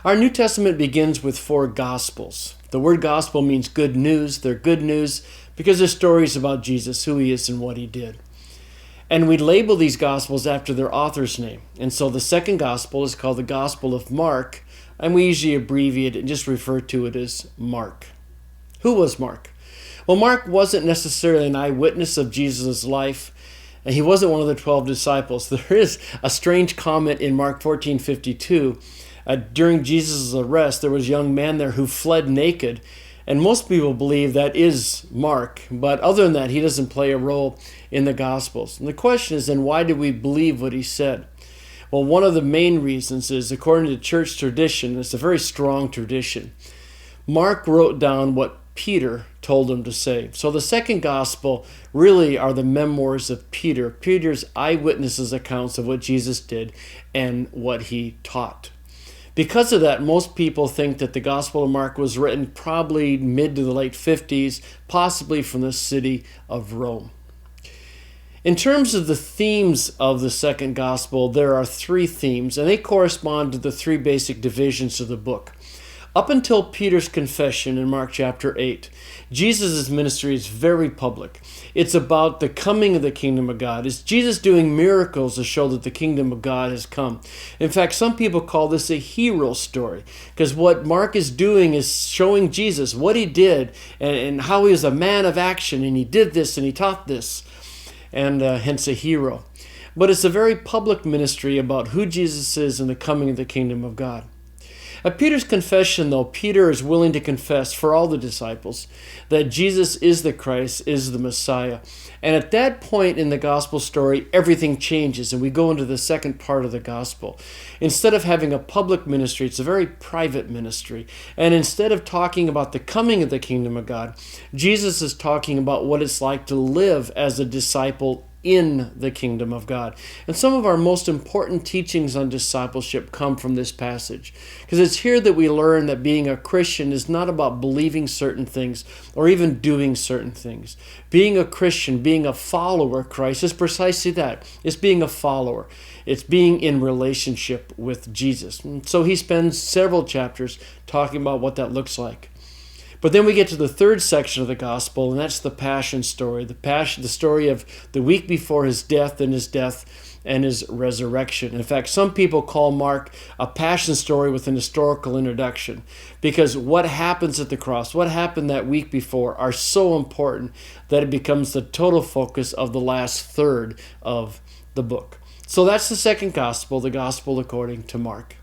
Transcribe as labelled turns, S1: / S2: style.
S1: Our New Testament begins with 4 Gospels. The word gospel means good news. They're good news because they're stories about Jesus, who he is and what he did. And we label these Gospels after their author's name. And so the second Gospel is called the Gospel of Mark, and we usually abbreviate it and just refer to it as Mark. Who was Mark? Well, Mark wasn't necessarily an eyewitness of Jesus' life, and he wasn't one of the 12 disciples. There is a strange comment in Mark 14:52. During Jesus' arrest, there was a young man there who fled naked, and most people believe that is Mark, but other than that, he doesn't play a role in the Gospels. And the question is then, why do we believe what he said? Well, one of the main reasons is, according to church tradition, it's a very strong tradition, Mark wrote down what Peter told him to say. So the second Gospel really are the memoirs of Peter, Peter's eyewitnesses accounts of what Jesus did and what he taught. Because of that, most people think that the Gospel of Mark was written probably mid to the late 50s, possibly from the city of Rome. In terms of the themes of the second Gospel, there are 3 themes, and they correspond to the 3 basic divisions of the book. Up until Peter's confession in Mark chapter 8, Jesus' ministry is very public. It's about the coming of the kingdom of God. It's Jesus doing miracles to show that the kingdom of God has come. In fact, some people call this a hero story, because what Mark is doing is showing Jesus what he did and how he was a man of action, and he did this and he taught this, and hence a hero. But it's a very public ministry about who Jesus is and the coming of the kingdom of God. At Peter's confession, though, Peter is willing to confess for all the disciples that Jesus is the Christ, is the Messiah. And at that point in the gospel story, everything changes, and we go into the second part of the gospel. Instead of having a public ministry, it's a very private ministry. And instead of talking about the coming of the kingdom of God, Jesus is talking about what it's like to live as a disciple in the kingdom of God. And some of our most important teachings on discipleship come from this passage, because it's here that we learn that being a Christian is not about believing certain things or even doing certain things. Being a Christian, being a follower of Christ is precisely that. It's being a follower. It's being in relationship with Jesus. And so he spends several chapters talking about what that looks like. But then we get to the third section of the gospel, and that's the passion story. The story of the week before his death and his resurrection. In fact, some people call Mark a passion story with an historical introduction, because what happens at the cross, what happened that week before, are so important that it becomes the total focus of the last third of the book. So that's the second gospel, the gospel according to Mark.